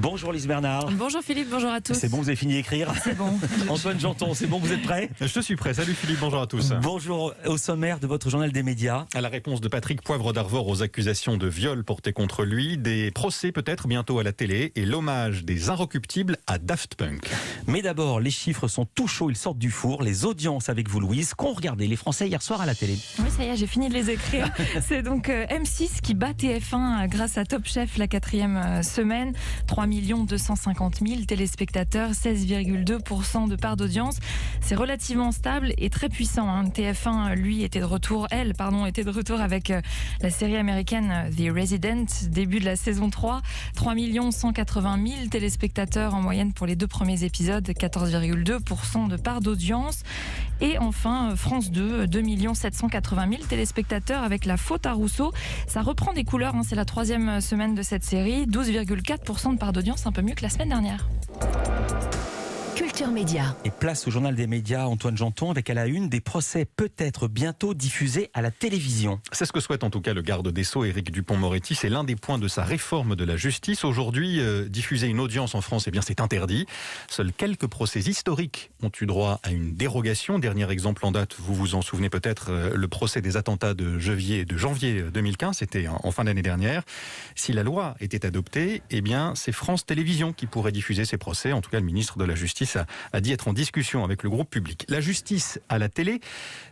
Bonjour Lise Bernard. Bonjour Philippe, bonjour à tous. C'est bon, vous avez fini d'écrire? C'est bon. Antoine Janton, c'est bon, vous êtes prêts? Je suis prêt. Salut Philippe, bonjour à tous. Bonjour, au sommaire de votre journal des médias. À la réponse de Patrick Poivre d'Arvor aux accusations de viol portées contre lui, des procès peut-être bientôt à la télé et l'hommage des Inrecuptibles à Daft Punk. Mais d'abord, les chiffres sont tout chauds, ils sortent du four. Les audiences avec vous Louise, qu'ont regardé les Français hier soir à la télé? Oui, ça y est, j'ai fini de les écrire. C'est donc M6 qui bat TF1 grâce à Top Chef la 4e semaine. 3 250 000 téléspectateurs, 16,2% de part d'audience. C'est relativement stable et très puissant. TF1, lui, était de retour avec la série américaine The Resident, début de la saison 3. 3 180 000 téléspectateurs en moyenne pour les 2 premiers épisodes, 14,2% de part d'audience. Et enfin, France 2, 2 780 000 téléspectateurs avec La Faute à Rousseau. Ça reprend des couleurs, c'est la 3e semaine de cette série, 12,4% de part d'audience, un peu mieux que la semaine dernière. Culture Média. Et place au journal des médias, Antoine Janton, avec à la une des procès peut-être bientôt diffusés à la télévision. C'est ce que souhaite en tout cas le garde des Sceaux, Éric Dupond-Moretti. C'est l'un des points de sa réforme de la justice. Aujourd'hui, diffuser une audience en France, c'est interdit. Seuls quelques procès historiques ont eu droit à une dérogation. Dernier exemple en date, vous vous en souvenez peut-être, le procès des attentats de janvier 2015, c'était en fin d'année dernière. Si la loi était adoptée, c'est France Télévisions qui pourrait diffuser ces procès. En tout cas, le ministre de la Justice a dit être en discussion avec le groupe public. La justice à la télé,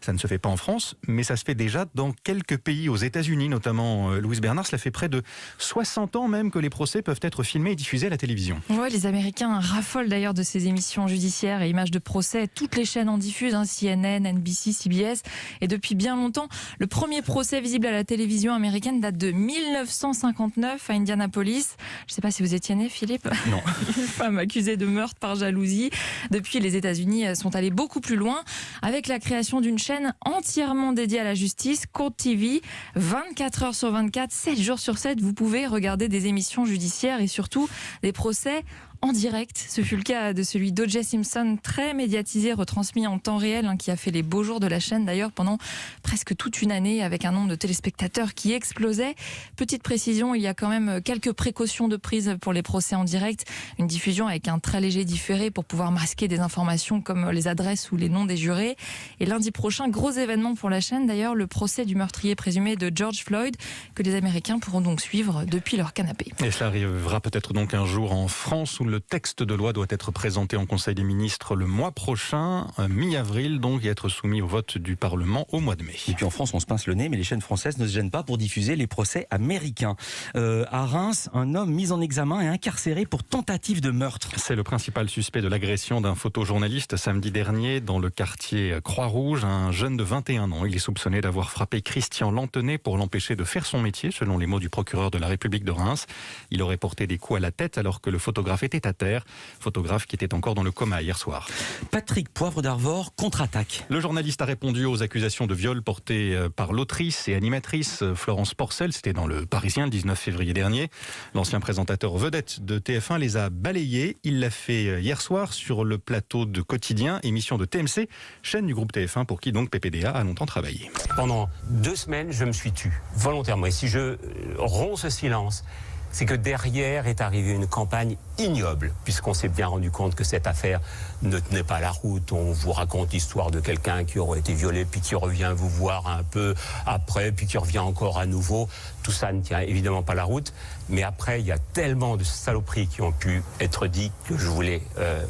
ça ne se fait pas en France, mais ça se fait déjà dans quelques pays, aux États-Unis notamment. Louise Bernard, cela fait près de 60 ans même que les procès peuvent être filmés et diffusés à la télévision. Ouais, les Américains raffolent d'ailleurs de ces émissions judiciaires et images de procès. Toutes les chaînes en diffusent, CNN, NBC, CBS. Et depuis bien longtemps, le premier procès visible à la télévision américaine date de 1959 à Indianapolis. Je ne sais pas si vous étiez né, Philippe. Non. Une femme accusée de meurtre par jalousie. Depuis, les États-Unis sont allés beaucoup plus loin avec la création d'une chaîne entièrement dédiée à la justice, Court TV. 24 heures sur 24, 7 jours sur 7, vous pouvez regarder des émissions judiciaires et surtout des procès en direct. Ce fut le cas de celui d'O.J. Simpson, très médiatisé, retransmis en temps réel, qui a fait les beaux jours de la chaîne d'ailleurs pendant presque toute une année avec un nombre de téléspectateurs qui explosait. Petite précision, il y a quand même quelques précautions de prise pour les procès en direct. Une diffusion avec un très léger différé pour pouvoir masquer des informations comme les adresses ou les noms des jurés. Et lundi prochain, gros événement pour la chaîne d'ailleurs, le procès du meurtrier présumé de George Floyd que les Américains pourront donc suivre depuis leur canapé. Et cela arrivera peut-être donc un jour en France où le texte de loi doit être présenté en Conseil des ministres le mois prochain, mi-avril, donc, et être soumis au vote du Parlement au mois de mai. Et puis en France, on se pince le nez, mais les chaînes françaises ne se gênent pas pour diffuser les procès américains. À Reims, un homme mis en examen et incarcéré pour tentative de meurtre. C'est le principal suspect de l'agression d'un photojournaliste samedi dernier dans le quartier Croix-Rouge, un jeune de 21 ans. Il est soupçonné d'avoir frappé Christian Lantenay pour l'empêcher de faire son métier, selon les mots du procureur de la République de Reims. Il aurait porté des coups à la tête alors que le photographe était à terre. Photographe qui était encore dans le coma hier soir. Patrick Poivre d'Arvor contre-attaque. Le journaliste a répondu aux accusations de viol portées par l'autrice et animatrice Florence Porcel. C'était dans le Parisien le 19 février dernier. L'ancien présentateur vedette de TF1 les a balayés. Il l'a fait hier soir sur le plateau de Quotidien, émission de TMC, chaîne du groupe TF1 pour qui donc PPDA a longtemps travaillé. Pendant 2 semaines, je me suis tu volontairement. Et si je romps ce silence, c'est que derrière est arrivée une campagne ignoble, puisqu'on s'est bien rendu compte que cette affaire ne tenait pas la route. On vous raconte l'histoire de quelqu'un qui aurait été violé, puis qui revient vous voir un peu après, puis qui revient encore à nouveau. Tout ça ne tient évidemment pas la route. Mais après, il y a tellement de saloperies qui ont pu être dites que je voulais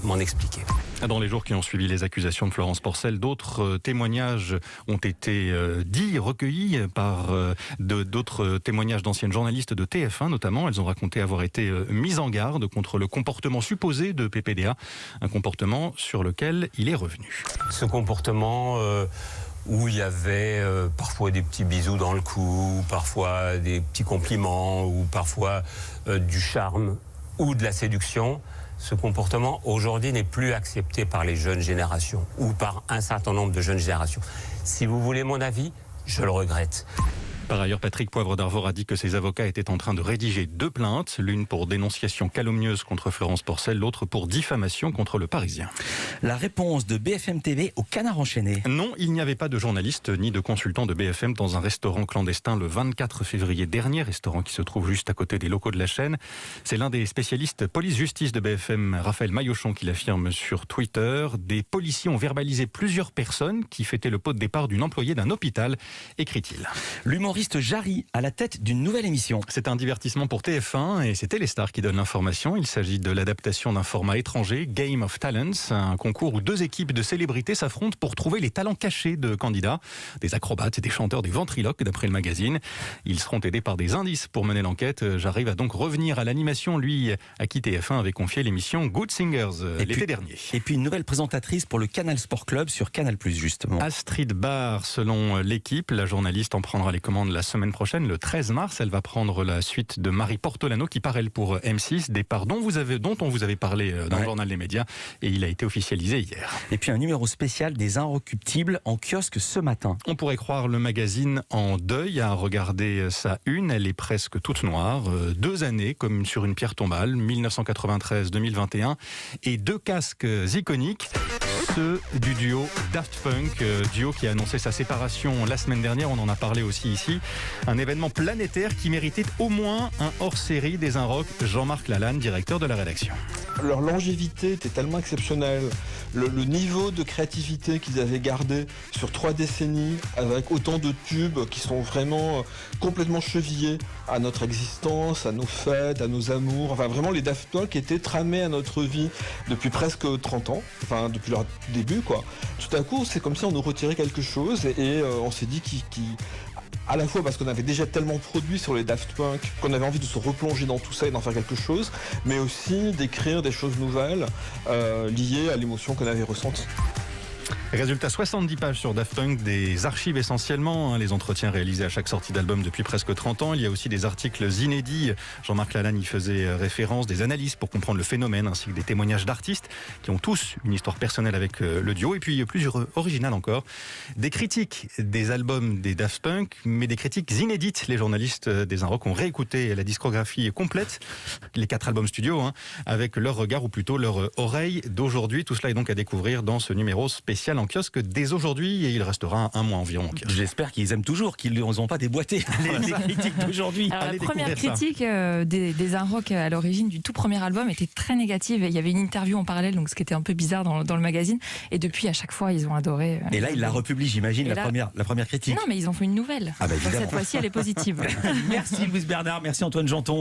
m'en expliquer. Dans les jours qui ont suivi les accusations de Florence Porcel, d'autres témoignages ont été recueillis par d'autres témoignages d'anciennes journalistes de TF1 notamment. Elles ont raconté avoir été mises en garde contre le comportement supposé de PPDA, un comportement sur lequel il est revenu. Ce comportement où il y avait parfois des petits bisous dans le cou, parfois des petits compliments, ou parfois du charme ou de la séduction. Ce comportement, aujourd'hui, n'est plus accepté par les jeunes générations ou par un certain nombre de jeunes générations. Si vous voulez mon avis, je le regrette. Par ailleurs, Patrick Poivre d'Arvor a dit que ses avocats étaient en train de rédiger 2 plaintes, l'une pour dénonciation calomnieuse contre Florence Porcel, l'autre pour diffamation contre le Parisien. La réponse de BFM TV au Canard enchaîné. Non, il n'y avait pas de journaliste ni de consultant de BFM dans un restaurant clandestin le 24 février dernier, restaurant qui se trouve juste à côté des locaux de la chaîne. C'est l'un des spécialistes police-justice de BFM, Raphaël Maillochon, qui l'affirme sur Twitter. Des policiers ont verbalisé plusieurs personnes qui fêtaient le pot de départ d'une employée d'un hôpital, écrit-il. L'humoriste Jarry à la tête d'une nouvelle émission. C'est un divertissement pour TF1 et c'est Téléstar qui donne l'information. Il s'agit de l'adaptation d'un format étranger, Game of Talents, un concours où 2 équipes de célébrités s'affrontent pour trouver les talents cachés de candidats, des acrobates et des chanteurs, des ventriloques d'après le magazine. Ils seront aidés par des indices pour mener l'enquête. Jarry va donc revenir à l'animation, lui à qui TF1 avait confié l'émission Good Singers l'été dernier. Et puis une nouvelle présentatrice pour le Canal Sport Club sur Canal+, justement. Astrid Barr, selon l'équipe, la journaliste en prendra les commandes la semaine prochaine, le 13 mars. Elle va prendre la suite de Marie Portolano qui part elle pour M6, départ dont on vous avait parlé dans le journal des médias et il a été officialisé hier. Et puis un numéro spécial des Inrecuptibles en kiosque ce matin. On pourrait croire le magazine en deuil à regarder sa une, elle est presque toute noire. 2 années comme sur une pierre tombale, 1993-2021 et 2 casques iconiques. Ceux du duo Daft Punk, duo qui a annoncé sa séparation la semaine dernière, on en a parlé aussi ici. Un événement planétaire qui méritait au moins un hors-série des Inrock. Jean-Marc Lalanne, directeur de la rédaction. Leur longévité était tellement exceptionnelle, le niveau de créativité qu'ils avaient gardé sur 3 décennies, avec autant de tubes qui sont vraiment complètement chevillés à notre existence, à nos fêtes, à nos amours. Enfin vraiment les Daft Punk étaient tramés à notre vie depuis presque 30 ans, enfin depuis leur début quoi. Tout à coup c'est comme si on nous retirait quelque chose et on s'est dit à la fois parce qu'on avait déjà tellement produit sur les Daft Punk qu'on avait envie de se replonger dans tout ça et d'en faire quelque chose, mais aussi d'écrire des choses nouvelles liées à l'émotion qu'on avait ressentie. Résultat, 70 pages sur Daft Punk, des archives essentiellement, les entretiens réalisés à chaque sortie d'album depuis presque 30 ans. Il y a aussi des articles inédits, Jean-Marc Lalanne y faisait référence, des analyses pour comprendre le phénomène, ainsi que des témoignages d'artistes qui ont tous une histoire personnelle avec le duo, et puis plus original encore, des critiques des albums des Daft Punk, mais des critiques inédites. Les journalistes des Inrock ont réécouté la discographie complète, les 4 albums studio, avec leur regard, ou plutôt leur oreille d'aujourd'hui. Tout cela est donc à découvrir dans ce numéro spécial en kiosque dès aujourd'hui et il restera un mois environ en kiosque. J'espère qu'ils aiment toujours, qu'ils ne ont pas déboîté les critiques d'aujourd'hui. Alors, la première critique des Inrock à l'origine du tout premier album était très négative. Il y avait une interview en parallèle, donc ce qui était un peu bizarre dans le magazine. Et depuis, à chaque fois, ils ont adoré. Et là, ils la republient, j'imagine, la première critique. Non, mais ils ont fait une nouvelle. Ah bah, donc cette fois-ci, elle est positive. Merci Louise Bernard, merci Antoine Janton.